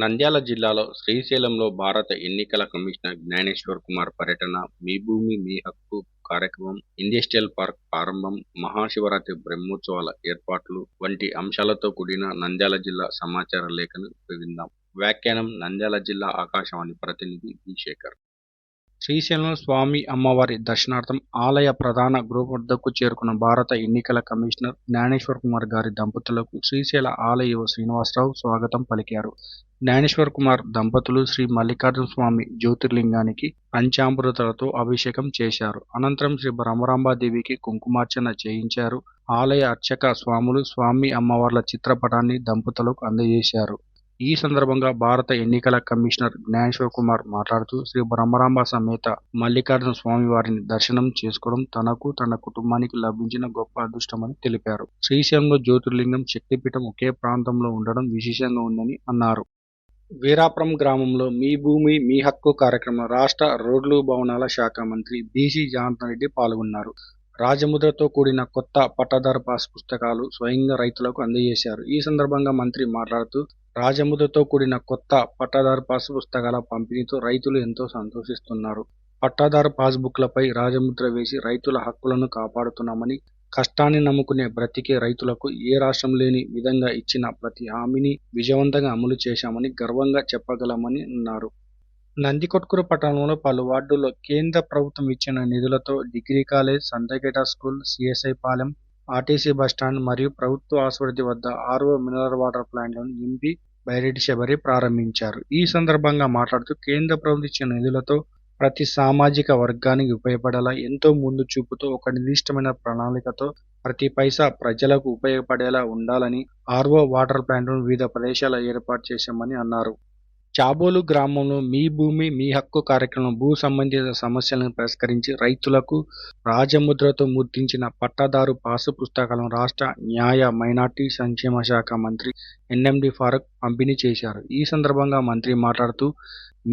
నంద్యాల జిల్లాలో శ్రీశైలంలో భారత ఎన్నికల కమిషనర్ జ్ఞానేశ్వర్ కుమార్ పర్యటన, మీ భూమి మీ హక్కు కార్యక్రమం, ఇండస్ట్రియల్ పార్క్ ప్రారంభం, మహాశివరాత్రి బ్రహ్మోత్సవాల ఏర్పాట్లు వంటి అంశాలతో కూడిన నంద్యాల జిల్లా సమాచార లేఖను విందాం. వ్యాఖ్యానం నంద్యాల జిల్లా ఆకాశవాణి ప్రతినిధి బి. శేఖర్. శ్రీశైలం స్వామి అమ్మవారి దర్శనార్థం ఆలయ ప్రధాన గృహ వద్దకు చేరుకున్న భారత ఎన్నికల కమిషనర్ జ్ఞానేశ్వర్ కుమార్ గారి దంపతులకు శ్రీశైల ఆలయ శ్రీనివాసరావు స్వాగతం పలికారు. జ్ఞానేశ్వర్ కుమార్ దంపతులు శ్రీ మల్లికార్జున స్వామి జ్యోతిర్లింగానికి పంచామృతాలతో అభిషేకం చేశారు. అనంతరం శ్రీ భ్రమరాంబాదేవికి కుంకుమార్చన చేయించారు. ఆలయ అర్చక స్వాములు స్వామి అమ్మవార్ల చిత్రపటాన్ని దంపతులకు అందజేశారు. ఈ సందర్భంగా భారత ఎన్నికల కమిషనర్ జ్ఞానేశ్వర్ కుమార్ మాట్లాడుతూ, శ్రీ భ్రమరాంబ సమేత మల్లికార్జున స్వామి వారిని దర్శనం చేసుకోవడం తనకు, తన కుటుంబానికి లభించిన గొప్ప అదృష్టమని తెలిపారు. శ్రీశైలంలో జ్యోతిర్లింగం శక్తిపీఠం ఒకే ప్రాంతంలో ఉండడం విశేషంగా ఉందని అన్నారు. వీరాపురం గ్రామంలో మీ భూమి మీ హక్కు కార్యక్రమం రాష్ట్ర రోడ్లు భవనాల శాఖ మంత్రి బీసీ జనార్దన్ రెడ్డి పాల్గొన్నారు. రాజముద్రతో కూడిన కొత్త పట్టాదారు పాస్ పుస్తకాలు స్వయంగా రైతులకు అందజేశారు. ఈ సందర్భంగా మంత్రి మాట్లాడుతూ, రాజముద్రతో కూడిన కొత్త పట్టాదారు పాస్ పుస్తకాల పంపిణీతో రైతులు ఎంతో సంతోషిస్తున్నారు. పట్టాదారు పాస్ బుక్లపై రాజముద్ర వేసి రైతుల హక్కులను కాపాడుతున్నామని, కష్టాన్ని నమ్ముకునే బ్రతికే రైతులకు ఏ రాష్ట్రం లేని విధంగా ఇచ్చిన ప్రతి హామీని విజయవంతంగా అమలు చేశామని గర్వంగా చెప్పగలమని అన్నారు. నందికొట్కూరు పట్టణంలో పలు వార్డుల్లో కేంద్ర ప్రభుత్వం ఇచ్చిన నిధులతో డిగ్రీ కాలేజ్, సంతగేట school, CSI Palem, RTC bus stand మరియు ప్రభుత్వ ఆసుపత్రి వద్ద ఆర్ఓ మినరల్ వాటర్ ప్లాంట్లను ఎంపీ బైరెడ్డి శబరి ప్రారంభించారు. ఈ సందర్భంగా మాట్లాడుతూ, కేంద్ర ప్రభుత్వం ఇచ్చిన నిధులతో ప్రతి సామాజిక వర్గానికి ఉపయోగపడేలా ఎంతో ముందు చూపుతో ఒక నిర్దిష్టమైన ప్రణాళికతో ప్రతి పైసా ప్రజలకు ఉపయోగపడేలా ఉండాలని ఆర్ఓ వాటర్ ప్లాంట్లను వివిధ ప్రదేశాల్లో ఏర్పాటు చేశామని అన్నారు. చాబోలు గ్రామంలో మీ భూమి మీ హక్కు కార్యక్రమం భూ సంబంధిత సమస్యలను పరిష్కరించి రైతులకు రాజముద్రతో ముద్రించిన పట్టాదారు పాసు పుస్తకాలను రాష్ట్ర న్యాయ మైనార్టీ సంక్షేమ శాఖ మంత్రి ఎన్ఎండి ఫారూక్ పంపిణీ చేశారు. ఈ సందర్భంగా మంత్రి మాట్లాడుతూ,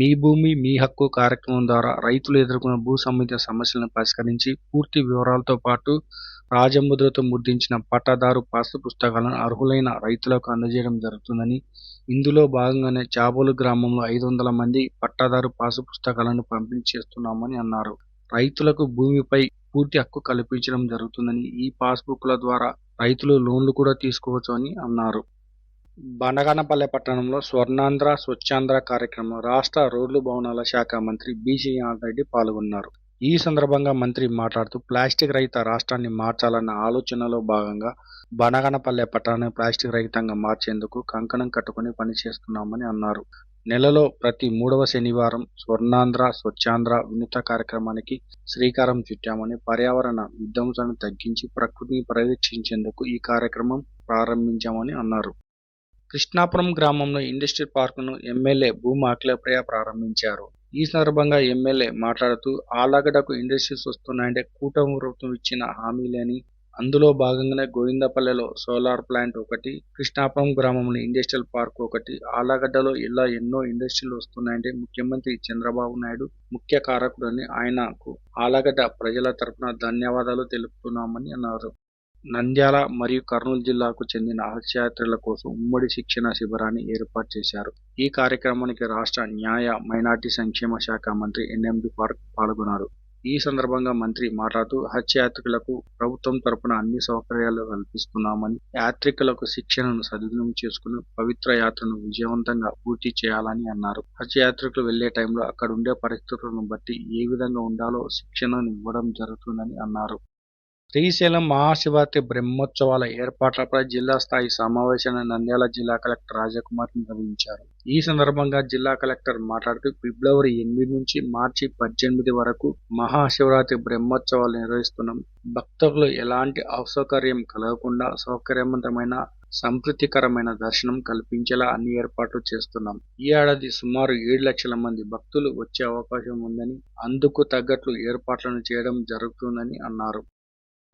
మీ భూమి మీ హక్కు కార్యక్రమం ద్వారా రైతులు ఎదుర్కొన్న భూ సంబంధిత సమస్యలను పరిష్కరించి పూర్తి వివరాలతో పాటు రాజముద్రతో ముద్రించిన పట్టాదారు పాసు పుస్తకాలను అర్హులైన రైతులకు అందజేయడం జరుగుతుందని, ఇందులో భాగంగానే చాబోలు గ్రామంలో 500 మంది పట్టాదారు పాసు పుస్తకాలను పంపిణీ చేస్తున్నామని అన్నారు. రైతులకు భూమిపై పూర్తి హక్కు కల్పించడం జరుగుతుందని, ఈ పాస్బుక్ల ద్వారా రైతులు లోన్లు కూడా తీసుకోవచ్చు అని అన్నారు. బండగనపల్లె పట్టణంలో స్వర్ణాంధ్ర స్వచ్ఛాంధ్ర కార్యక్రమం రాష్ట్ర రోడ్లు భవనాల శాఖ మంత్రి బీసీ జనార్దన్ రెడ్డి పాల్గొన్నారు. ఈ సందర్భంగా మంత్రి మాట్లాడుతూ, ప్లాస్టిక్ రహిత రాష్ట్రాన్ని మార్చాలన్న ఆలోచనలో భాగంగా బండగనపల్లె పట్టణాన్ని ప్లాస్టిక్ రహితంగా మార్చేందుకు కంకణం కట్టుకుని పనిచేస్తున్నామని అన్నారు. నెలలో ప్రతి 3వ శనివారం స్వర్ణాంధ్ర స్వచ్ఛాంధ్ర వినూత్న కార్యక్రమానికి శ్రీకారం చుట్టామని, పర్యావరణ విధ్వంసాన్ని తగ్గించి ప్రకృతిని పరిరక్షించేందుకు ఈ కార్యక్రమం ప్రారంభించామని అన్నారు. కృష్ణాపురం గ్రామంలో ఇండస్ట్రియల్ పార్కును ఎమ్మెల్యే భూమా అఖిలప్రియ ప్రారంభించారు. ఈ సందర్భంగా ఎమ్మెల్యే మాట్లాడుతూ, ఆళ్లగడ్డకు ఇండస్ట్రీస్ వస్తున్నాయంటే కూటమి ప్రభుత్వం ఇచ్చిన హామీలేని, అందులో భాగంగానే గోవిందపల్లెలో సోలార్ ప్లాంట్ ఒకటి, కృష్ణాపురం గ్రామంలో ఇండస్ట్రియల్ పార్క్ ఒకటి, ఆళ్లగడ్డలో ఇలా ఎన్నో ఇండస్ట్రీలు వస్తున్నాయంటే ముఖ్యమంత్రి చంద్రబాబు నాయుడు ముఖ్య కారకుడని, ఆయనకు ఆళ్లగడ్డ ప్రజల తరపున ధన్యవాదాలు తెలుపుతున్నామని అన్నారు. నంద్యాల మరియు కర్నూలు జిల్లాకు చెందిన హజ్ యాత్రికుల కోసం ఉమ్మడి శిక్షణ శిబిరాన్ని ఏర్పాటు చేశారు. ఈ కార్యక్రమానికి రాష్ట్ర న్యాయ మైనార్టీ సంక్షేమ శాఖ మంత్రి ఎన్ఎండి ఫారూక్ పాల్గొన్నారు. ఈ సందర్భంగా మంత్రి మాట్లాడుతూ, హజ్ యాత్రికులకు ప్రభుత్వం తరపున అన్ని సౌకర్యాలు కల్పిస్తున్నామని, యాత్రికులకు శిక్షణను సద్వినియోగం చేసుకుని పవిత్ర యాత్రను విజయవంతంగా పూర్తి చేయాలని అన్నారు. హజ్ యాత్రికులు వెళ్లే టైంలో అక్కడ ఉండే పరిస్థితులను బట్టి ఏ విధంగా ఉండాలో శిక్షణను ఇవ్వడం జరుగుతుందని అన్నారు. శ్రీశైలం మహాశివరాత్రి బ్రహ్మోత్సవాల ఏర్పాట్లపై జిల్లా స్థాయి సమావేశాన్ని నంద్యాల జిల్లా కలెక్టర్ రాజకుమార్ నిర్వహించారు. ఈ సందర్భంగా జిల్లా కలెక్టర్ మాట్లాడుతూ, ఫిబ్రవరి 8 నుంచి మార్చి 18 వరకు మహాశివరాత్రి బ్రహ్మోత్సవాలు నిర్వహిస్తున్నాం. భక్తులకు ఎలాంటి అసౌకర్యం కలగకుండా సౌకర్యవంతమైన సంతృప్తికరమైన దర్శనం కల్పించేలా అన్ని ఏర్పాట్లు చేస్తున్నాం. ఈ ఏడాది సుమారు 7 లక్షల మంది భక్తులు వచ్చే అవకాశం ఉందని, అందుకు తగ్గట్లు ఏర్పాట్లను చేయడం జరుగుతుందని అన్నారు.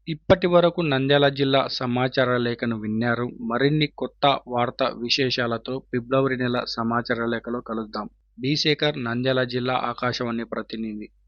ఇప్పటి వరకు నంద్యాల జిల్లా సమాచార లేఖను విన్నారు. మరిన్ని కొత్త వార్తా విశేషాలతో ఫిబ్రవరి నెల సమాచార లేఖలో కలుద్దాం. బి. శేఖర్, నంద్యాల జిల్లా ఆకాశవాణి ప్రతినిధి.